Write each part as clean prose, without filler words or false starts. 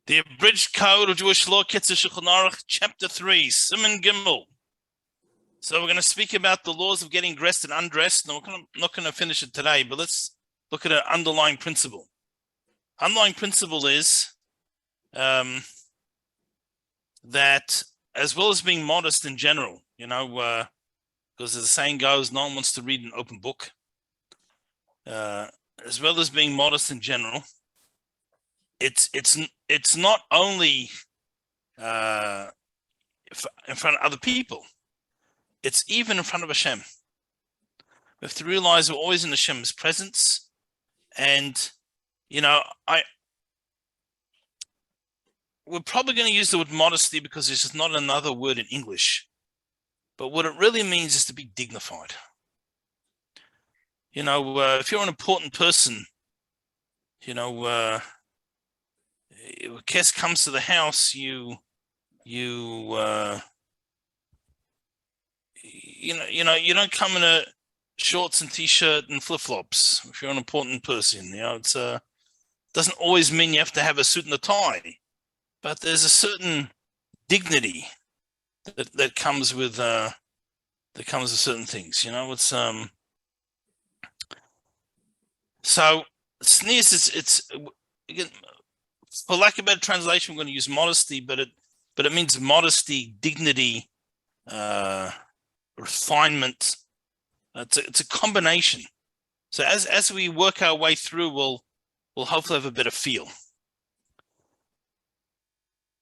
The abridged code of Jewish law, Kitzur Shulchan Aruch, chapter 3, Siman Gimel. So we're going to speak about the laws of getting dressed and undressed. And we're not going to finish it today, but let's look at an underlying principle. Underlying principle is that as well as being modest in general, because as the saying goes, no one wants to read an open book. As well as being modest in general, it's not only in front of other people, it's even in front of Hashem. We have to realize we're always in Hashem's presence, and we're probably going to use the word modesty because there's just not another word in English. But what it really means is to be dignified. If you're an important person, if a guest comes to the house, you don't come in a shorts and t-shirt and flip-flops. If you're an important person, it doesn't always mean you have to have a suit and a tie, but there's a certain dignity that comes with certain things. So sneeze, it's again, for lack of a better translation, we're going to use modesty, but it means modesty, dignity, refinement. It's a combination. So as we work our way through, we'll hopefully have a better feel.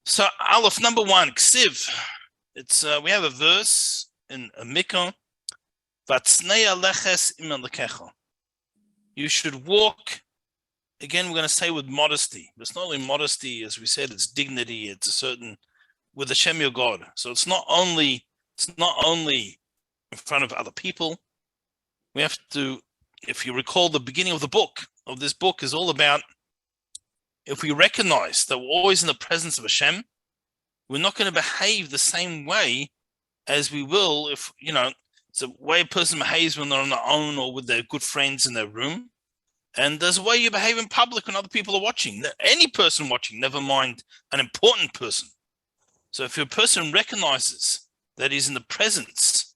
So Aleph, number 1, Ksiv. It's we have a verse in a Mikah. Vatznei aleches im alekecha. You should walk. Again, we're going to say with modesty. But it's not only modesty, as we said, it's dignity. It's a certain with Hashem your God. So it's not only in front of other people. We have to, if you recall, the beginning of this book is all about, if we recognize that we're always in the presence of Hashem, we're not going to behave the same way as we will if, it's a way a person behaves when they're on their own or with their good friends in their room. And there's a way you behave in public when other people are watching. Any person watching, never mind an important person. So if a person recognizes that he's in the presence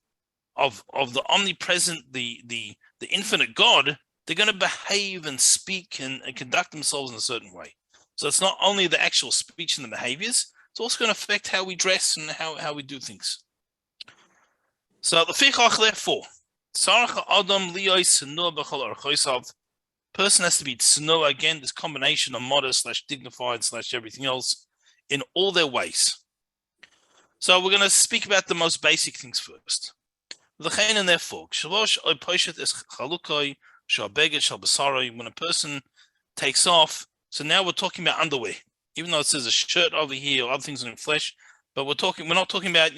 of the omnipresent, the infinite God, they're going to behave and speak and conduct themselves in a certain way. So it's not only the actual speech and the behaviors, it's also going to affect how we dress and how we do things. So the fichach, therefore, person has to be tzno, again, this combination of modest / dignified / everything else in all their ways. So we're going to speak about the most basic things first. And therefore, when a person takes off, so now we're talking about underwear, even though it says a shirt over here or other things in flesh, but we're not talking about,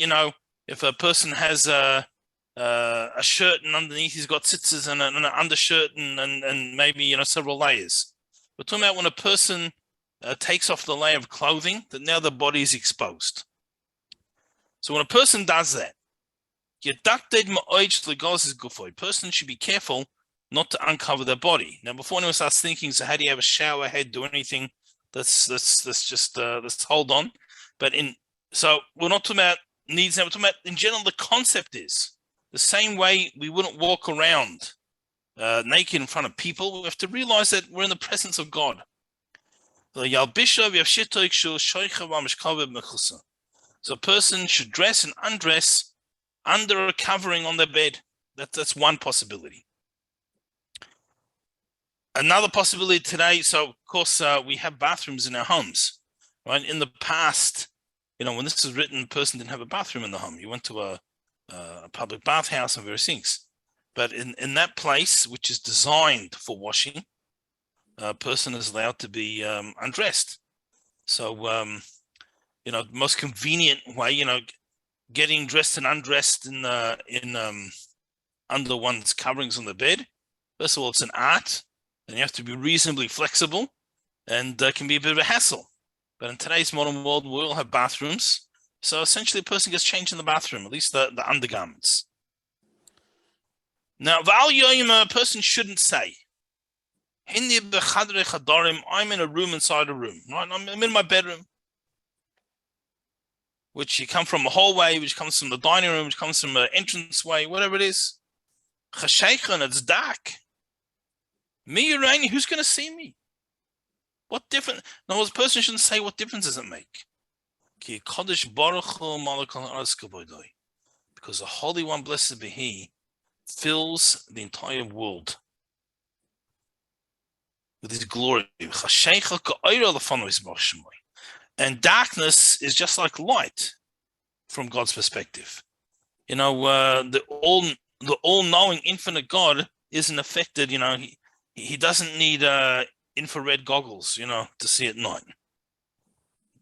if a person has a shirt and underneath he's got tzitzis and an undershirt and maybe several layers. We're talking about when a person takes off the layer of clothing, that now the body is exposed. So when a person does that, a person should be careful not to uncover their body. Now, before anyone starts thinking, so how do you have a shower head, do anything? Let's hold on. So we're not talking about needs now. We're talking about, in general, the concept is the same way we wouldn't walk around naked in front of people. We have to realize that we're in the presence of God. So a person should dress and undress under a covering on their bed. That's one possibility. Another possibility today, so of course we have bathrooms in our homes, right? In the past, when this was written, a person didn't have a bathroom in the home. You went to a public bathhouse and various things. But in that place, which is designed for washing, a person is allowed to be undressed. So, the most convenient way, getting dressed and undressed under one's coverings on the bed. First of all, it's an art, and you have to be reasonably flexible, and can be a bit of a hassle. But in today's modern world, we all have bathrooms. So essentially, a person gets changed in the bathroom, at least the undergarments. Now, a person shouldn't say, I'm in a room inside a room, right? I'm in my bedroom, which you come from a hallway, which comes from the dining room, which comes from an entranceway, whatever it is. Chashaychan, it's dark. Me, Irani, who's going to see me? What difference? No, the person shouldn't say what difference does it make. Because the Holy One, blessed be He, fills the entire world with His glory. And darkness is just like light from God's perspective. You know, the all-knowing, infinite God isn't affected. You know, he doesn't need infrared goggles, you know, to see at night.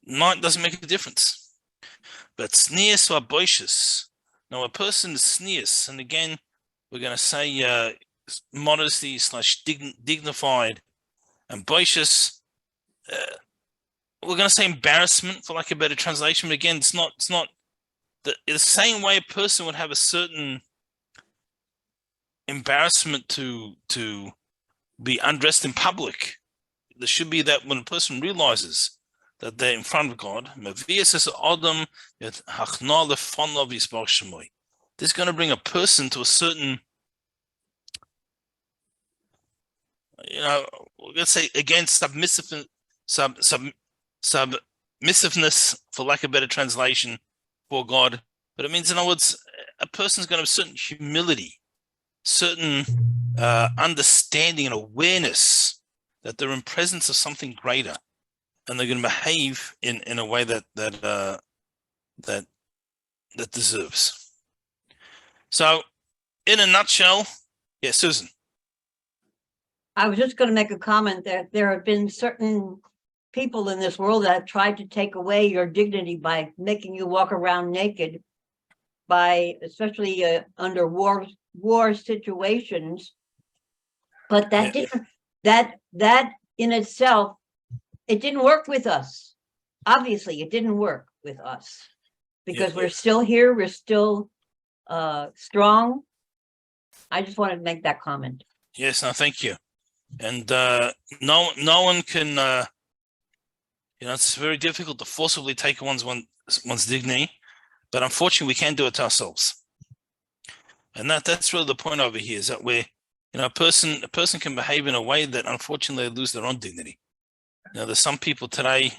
Night doesn't make a difference. But sneers or boishus. Now, a person is sneers, and again, we're going to say modesty / dignified, and boishus. We're going to say embarrassment, for lack of a better translation. But again, it's not the same way a person would have a certain embarrassment to be undressed in public. There should be that when a person realizes that they're in front of God, this is going to bring a person to a certain, you know, let's say again, submissiveness, for lack of a better translation, for God. But it means, in other words, a person's going to have certain humility, certain understanding and awareness that they're in presence of something greater, and they're going to behave in a way that deserves. So, in a nutshell, yeah, Susan. I was just going to make a comment that there have been certain people in this world that have tried to take away your dignity by making you walk around naked, by especially under war situations. But that didn't, that in itself, it didn't work with us. Obviously, it didn't work with us because we're still here. We're still strong. I just wanted to make that comment. Yes, no, thank you. And no one can, you know, it's very difficult to forcibly take one's dignity, but unfortunately, we can do it to ourselves. And that's really the point over here, is that we're, you know, a person can behave in a way that unfortunately they lose their own dignity. You know, there's some people today,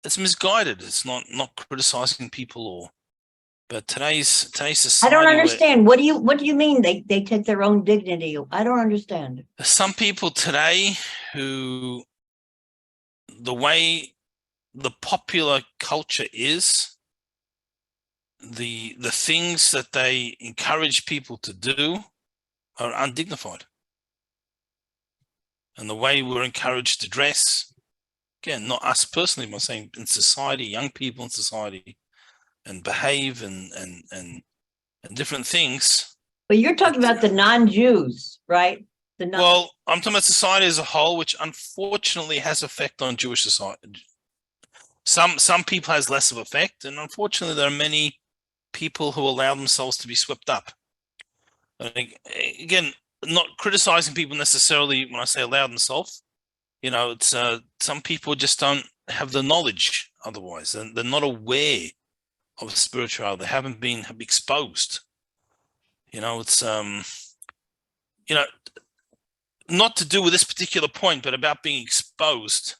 it's misguided. It's not criticizing people, but today's society. I don't understand. What do you mean they take their own dignity? I don't understand. There's some people today who, the way the popular culture is, the things that they encourage people to do are undignified. And the way we're encouraged to dress, again, not us personally, but I'm saying in society, young people in society, and behave and different things. But you're talking about the non-Jews, right? Well, I'm talking about society as a whole, which unfortunately has effect on Jewish society. Some people has less of effect, and unfortunately there are many people who allow themselves to be swept up. And again, not criticizing people necessarily when I say allow themselves. You know, it's some people just don't have the knowledge otherwise, and they're not aware of spirituality. They haven't been exposed. You know, it's you know, not to do with this particular point, but about being exposed.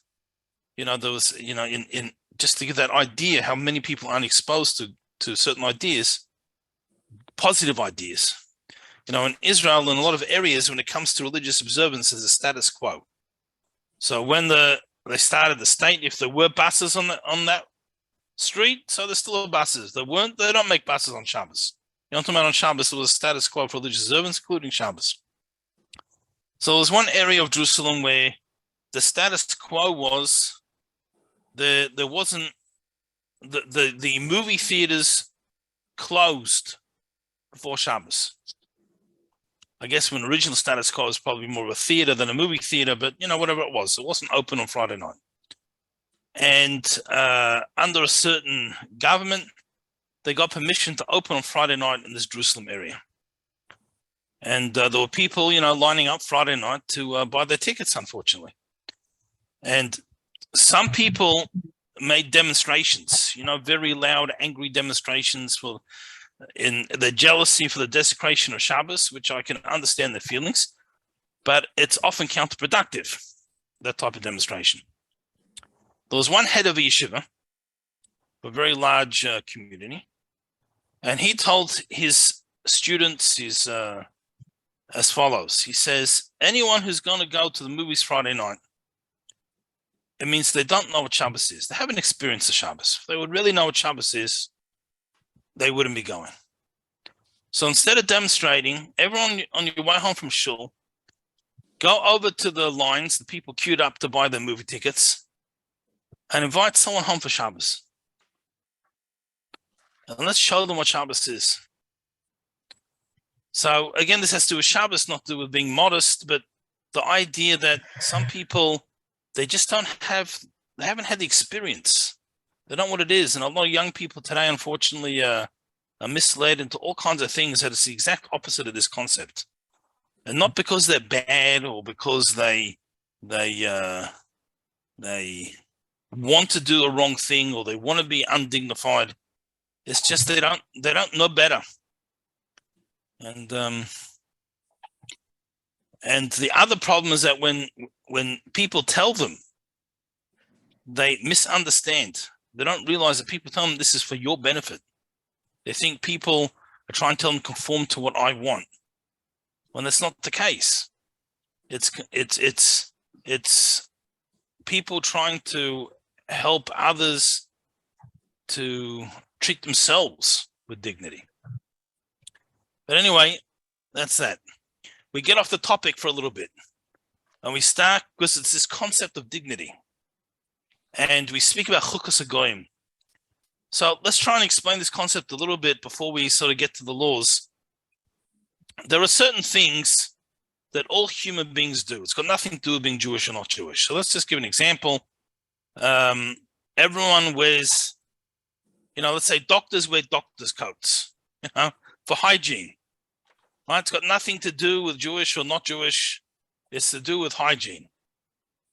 You know, there was, you know, in just to give that idea how many people aren't exposed to certain ideas, positive ideas. You know, in Israel, in a lot of areas, when it comes to religious observance, there's a status quo. So when they started the state, if there were buses on that street, so there's still buses. There weren't, they don't make buses on Shabbos. You know, talking about on Shabbos, there was a status quo for religious observance, including Shabbos. So there's one area of Jerusalem where the status quo was there wasn't the movie theaters closed before Shabbos. I guess when original status quo was probably more of a theater than a movie theater, but you know, whatever it wasn't open on Friday night. And under a certain government, they got permission to open on Friday night in this Jerusalem area. And there were people, lining up Friday night to buy their tickets, unfortunately. And some people made demonstrations, very loud, angry demonstrations in the jealousy for the desecration of Shabbos, which I can understand their feelings, but it's often counterproductive, that type of demonstration. There was one head of a yeshiva, a very large community, and he told his students as follows. He says, anyone who's going to go to the movies Friday night, it means they don't know what Shabbos is. They haven't experienced the Shabbos. If they would really know what Shabbos is, they wouldn't be going. So instead of demonstrating, everyone on your way home from shul, go over to the lines, the people queued up to buy their movie tickets, and invite someone home for Shabbos. And let's show them what Shabbos is. So again, this has to do with Shabbos, not to do with being modest, but the idea that some people, they haven't had the experience. They don't know what it is. And a lot of young people today, unfortunately, are misled into all kinds of things that is the exact opposite of this concept. And not because they're bad or because they want to do a wrong thing or they want to be undignified. It's just they don't know better. And the other problem is that when people tell them, they misunderstand. They don't realize that people tell them this is for your benefit. They think people are trying to tell them conform to what I want, when that's not the case. It's people trying to help others to treat themselves with dignity. But anyway, that's that. We get off the topic for a little bit, and we start because it's this concept of dignity, and we speak about chukas hagoyim. So let's try and explain this concept a little bit before we sort of get to the laws. There are certain things that all human beings do. It's got nothing to do with being Jewish or not Jewish. So let's just give an example. Everyone wears, let's say doctors wear doctor's coats, for hygiene. Right? It's got nothing to do with Jewish or not Jewish. It's to do with hygiene.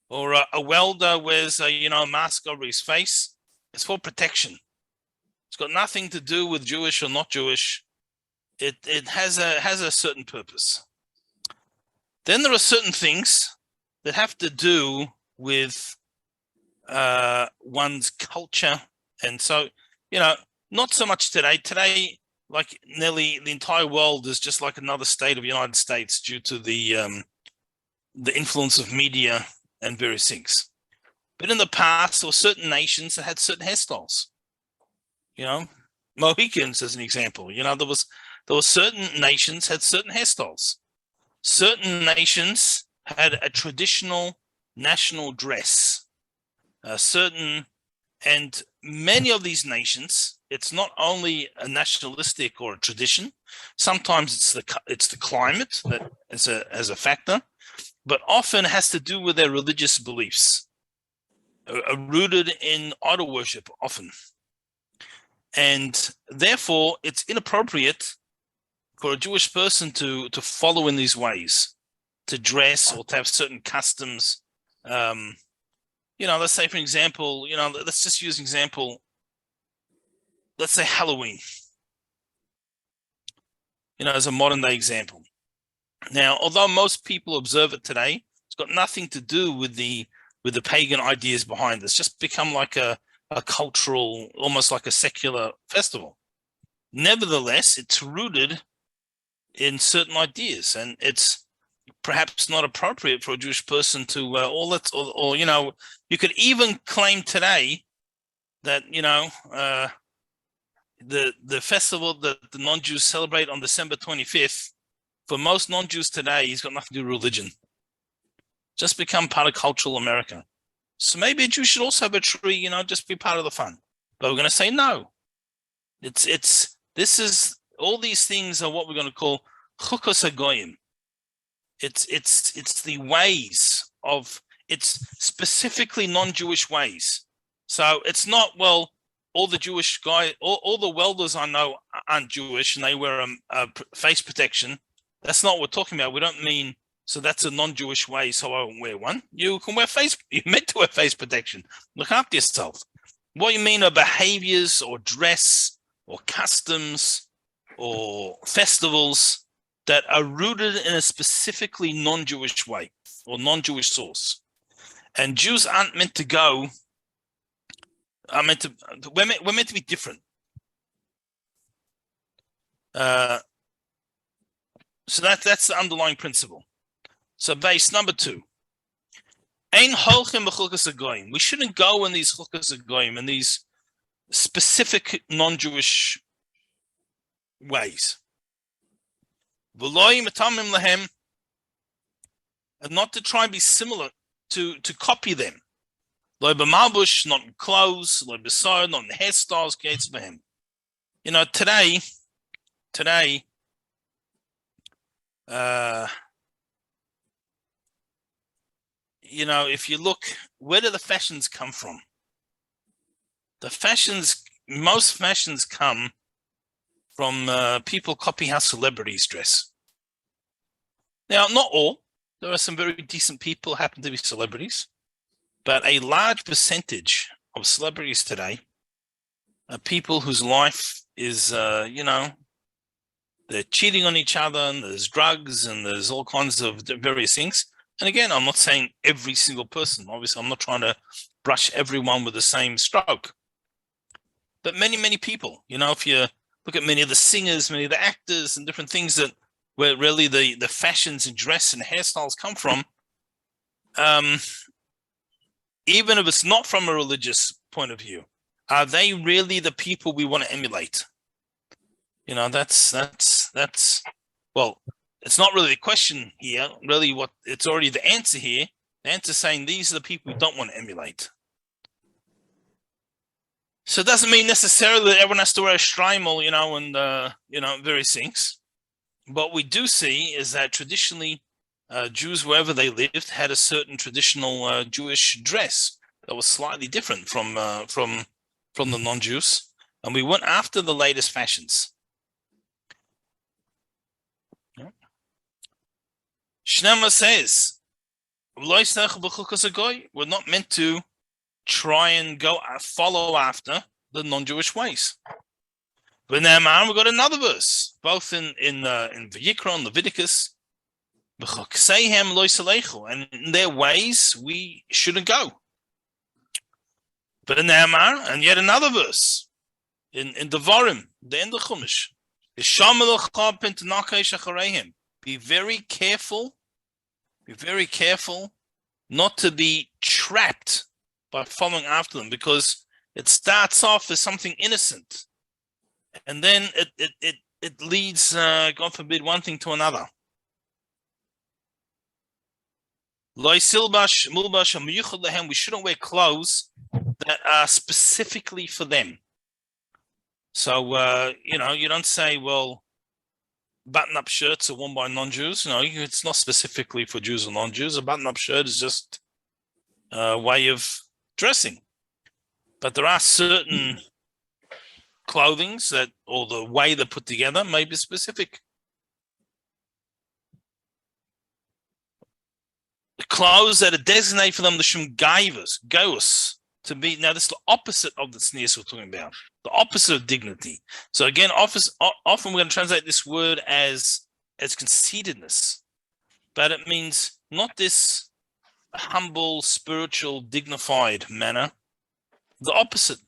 Or a welder wears a mask over his face. It's for protection. It's got nothing to do with Jewish or not Jewish. It has a certain purpose. Then there are certain things that have to do with one's culture. And so, not so much today. Today, like nearly the entire world is just like another state of the United States due to the influence of media and various things. But in the past, there were certain nations that had certain hairstyles. Mohicans, as an example. There were certain nations had certain hairstyles. Certain nations had a traditional national dress. And many of these nations, it's not only a nationalistic or a tradition. Sometimes it's the climate that as a factor, but often has to do with their religious beliefs, rooted in idol worship often. And therefore, it's inappropriate for a Jewish person to follow in these ways, to dress or to have certain customs. Let's say, for example, let's just use an example. Let's say Halloween, as a modern day example. Now, although most people observe it today, it's got nothing to do with the pagan ideas behind it. It's just become like a cultural, almost like a secular festival. Nevertheless, it's rooted in certain ideas, and it's perhaps not appropriate for a Jewish person to, you could even claim today that, the festival that the non-Jews celebrate on December 25th, for most non-Jews today, he's got nothing to do with religion. Just become part of cultural America. So maybe a Jew should also have a tree, just be part of the fun. But we're going to say no. All these things are what we're going to call chukas hagoyim. It's the ways of, it's specifically non-Jewish ways. So it's not, all the Jewish guys, all the welders I know aren't Jewish and they wear a face protection, That's not what we're talking about. We don't mean, so that's a non-Jewish way, so I won't wear one. You can wear you're meant to wear face protection. Look after yourself. What you mean are behaviors or dress or customs or festivals that are rooted in a specifically non-Jewish way or non-Jewish source. And Jews aren't meant to go, we're meant to be different. So that's the underlying principle. So base number 2. Ein holchem b'chulkas hagoyim. We shouldn't go in these chulkas hagoyim, in these specific non-Jewish ways. V'loi metamim lahem, and not to try and be similar, to copy them. Loi b'malbush, not in clothes, loi b'sar, not in hairstyles, gates for him. You know, today, you know, if you look, where do the fashions come from? Most fashions come from people copying how celebrities dress. Now, not all. There are some very decent people who happen to be celebrities, but a large percentage of celebrities today are people whose life is, you know, they're cheating on each other, and there's drugs, and there's all kinds of various things. And again, I'm not saying every single person. Obviously, I'm not trying to brush everyone with the same stroke. But many, many people, you know, if you look at many of the singers, many of the actors and different things that where really the fashions and dress and hairstyles come from, even if it's not from a religious point of view, are they really the people we want to emulate? You know, that's well, it's not really the question here. Really, it's already the answer here. The answer is saying these are the people we don't want to emulate. So it doesn't mean necessarily that everyone has to wear a shtreimel, you know, and you know, various things. What we do see is that traditionally, Jews, wherever they lived, had a certain traditional Jewish dress that was slightly different from the non-Jews, and we went after the latest fashions. Shnema says, we're not meant to try and go follow after the non-Jewish ways. But now we got another verse, both in Vayikra and Leviticus. And in their ways we shouldn't go. But in Nehemar, and yet another verse in Devarim, the end of Chumash. Be very careful not to be trapped by following after them, because it starts off as something innocent, and then it leads, God forbid, one thing to another. We shouldn't wear clothes that are specifically for them. So you know, you don't say, well, button-up shirts are worn by non-Jews. No, it's not specifically for Jews or non-Jews. A button-up shirt is just a way of dressing. But there are certain clothings that, or the way they're put together, may be specific. The clothes that are designated for them, the Shem Gaius, to be, now this is the opposite of the tznius we're talking about, the opposite of dignity. So again, often we're going to translate this word as conceitedness, but it means not this humble, spiritual, dignified manner. The opposite.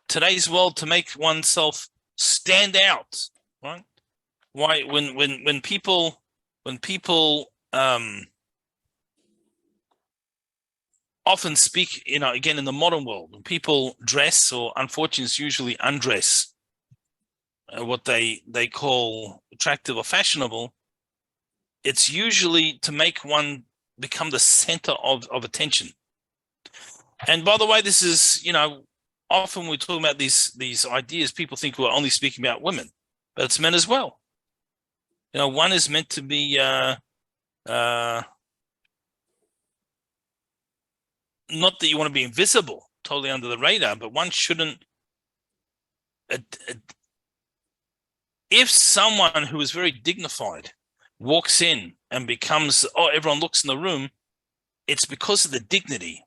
Today's world, to make oneself stand out, right? Why when people often speak, you know, again in the modern world, when people dress, or unfortunately it's usually undress, what they call attractive or fashionable, it's usually to make one become the center of attention. And by the way, this is, you know, often we're talking about these ideas, people think we're only speaking about women, but it's men as well. You know, one is meant to be not that you want to be invisible, totally under the radar, but one shouldn't if someone who is very dignified walks in and becomes, everyone looks in the room, it's because of the dignity,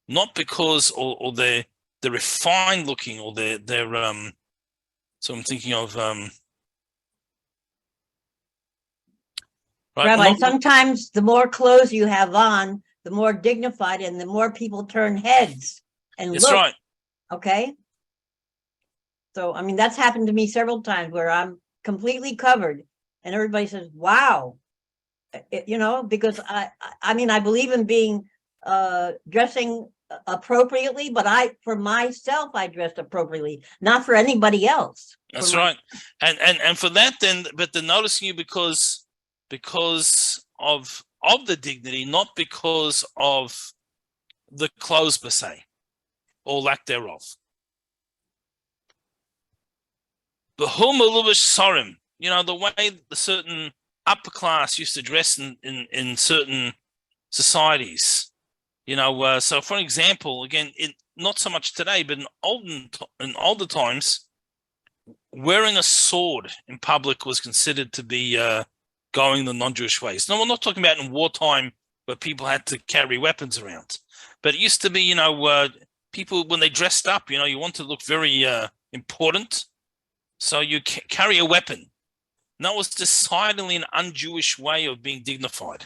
not because or they're refined looking or they're so I'm thinking of right. Rabbi, sometimes the more clothes you have on, the more dignified and the more people turn heads and That's look. right. Okay. So, I mean, that's happened to me several times where I'm completely covered and everybody says, wow, because I mean, I believe in being, dressing appropriately, but for myself, I dressed appropriately, not for anybody else. That's right. And for that, then, but they're noticing you because of the dignity, not because of the clothes per se, or lack thereof. The sorim, the way the certain upper class used to dress in certain societies. So for example, again, not so much today, but in older times, wearing a sword in public was considered to be going the non-Jewish ways. No, we're not talking about in wartime where people had to carry weapons around, but it used to be, people when they dressed up, you want to look very important, so you carry a weapon. And that was decidedly an un-Jewish way of being dignified.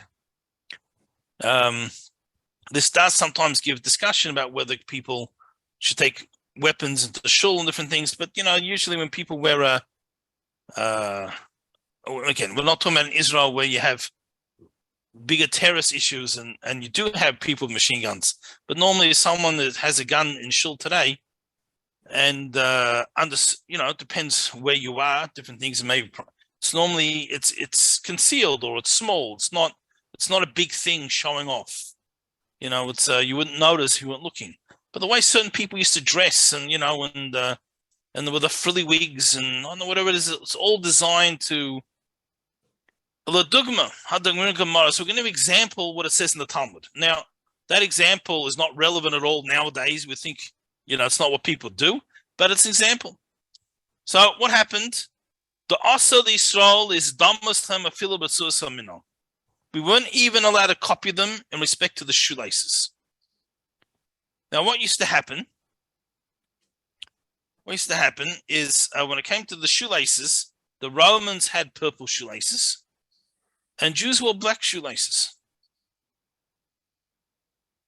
This does sometimes give discussion about whether people should take weapons into the shul and different things, but usually when people wear again, we're not talking about in Israel where you have bigger terrorist issues and you do have people with machine guns, but normally someone that has a gun in shul today, and it depends where you are, different things. Maybe it's normally it's concealed or it's small. It's not a big thing showing off. It's you wouldn't notice if you weren't looking. But the way certain people used to dress, and and with the frilly wigs and I don't know whatever it is, it's all designed to. So we're going to give an example what it says in the Talmud. Now, that example is not relevant at all nowadays. We think, it's not what people do, but it's an example. So what happened? The Asa the Yisrael is Damas Afilu B'Tzusa Mino. We weren't even allowed to copy them in respect to the shoelaces. Now, what used to happen? Is when it came to the shoelaces, the Romans had purple shoelaces, and Jews wore black shoelaces.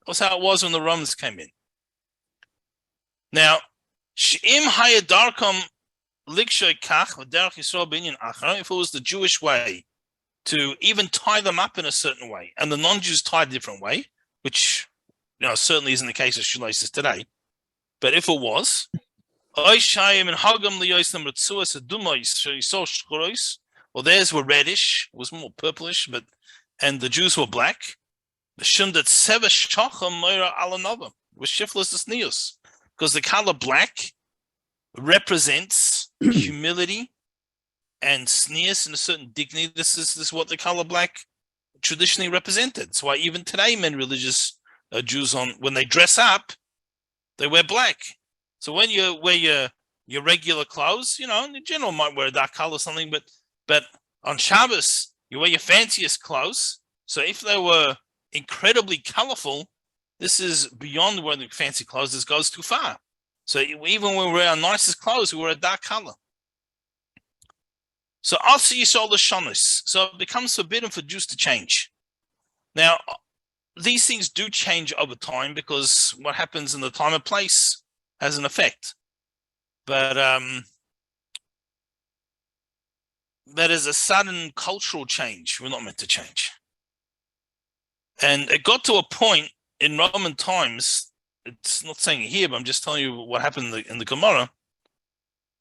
That's how it was when the Romans came in. Now, She'im Hayadarkom Likshoy Kach V'Derech Yisrael Binyan Achar, if it was the Jewish way to even tie them up in a certain way, and the non-Jews tied a different way, which certainly isn't the case of shoelaces today. But if it was, well, theirs were reddish, it was more purplish, and the Jews were black. Was shiftless as neos, because the color black represents humility and sneers and a certain dignity. This is what the color black traditionally represented. That's why even today, many religious Jews, when they dress up, they wear black. So when you wear your regular clothes, in general might wear a dark color or something, but on Shabbos you wear your fanciest clothes. So if they were incredibly colorful, this is beyond wearing fancy clothes. This goes too far. So even when we wear our nicest clothes, we wear a dark color. So also you saw the shonis. So it becomes forbidden for Jews to change. Now, these things do change over time because what happens in the time and place has an effect. But that is a sudden cultural change. We're not meant to change. And it got to a point in Roman times, it's not saying it here, but I'm just telling you what happened in the Gemara,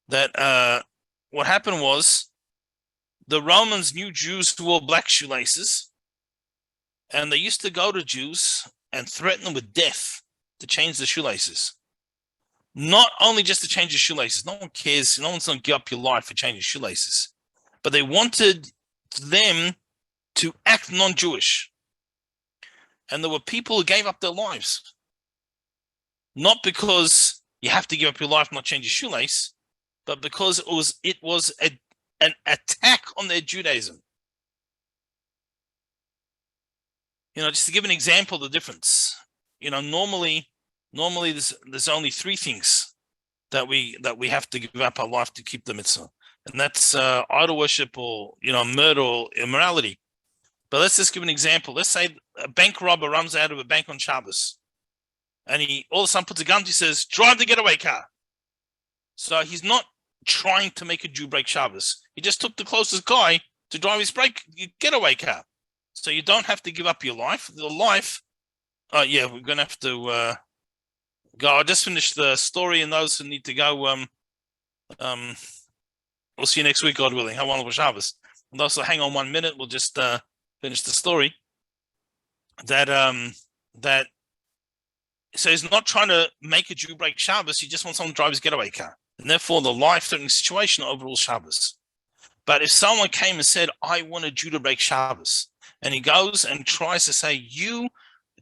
that what happened was the Romans knew Jews who wore black shoelaces, and they used to go to Jews and threaten them with death to change the shoelaces. Not only just to change the shoelaces. No one cares. No one's going to give up your life for changing shoelaces. But they wanted them to act non-Jewish. And there were people who gave up their lives. Not because you have to give up your life and not change your shoelace, but because it was an attack on their Judaism. Just to give an example of the difference. Normally there's only three things that we have to give up our life to keep the mitzvah, and that's idol worship or murder or immorality. But let's just give an example. Let's say a bank robber runs out of a bank on Shabbos, and he all of a sudden puts a gun. He says, "Drive the getaway car." So he's not trying to make a Jew break Shabbos. He just took the closest guy to drive his getaway car. So you don't have to give up your life. The life. We're gonna have to go. I just finished the story, and those who need to go, we'll see you next week, God willing. Have a wonderful Shabbos. And also, hang on 1 minute. We'll just finish the story. So he's not trying to make a Jew break Shabbos. He just wants someone to drive his getaway car, and therefore the life-threatening situation overrules Shabbos. But if someone came and said, "I want a Jew to break Shabbos," and he goes and tries to say, "You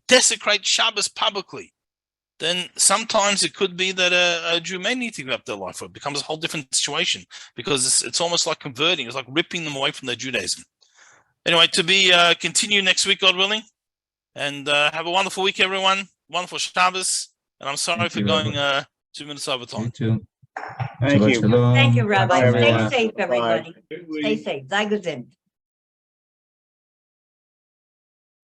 desecrate Shabbos publicly," then sometimes it could be that a Jew may need to give up their life, or it becomes a whole different situation, because it's almost like converting. It's like ripping them away from their Judaism. Anyway, to be continued next week, God willing, and have a wonderful week, everyone. Wonderful Shabbos, and I'm sorry for going 2 minutes over time. You too. Thank you. Thank you, Rabbi. Bye, Stay everyone. safe, everybody. Bye. Stay safe. Sei gesund.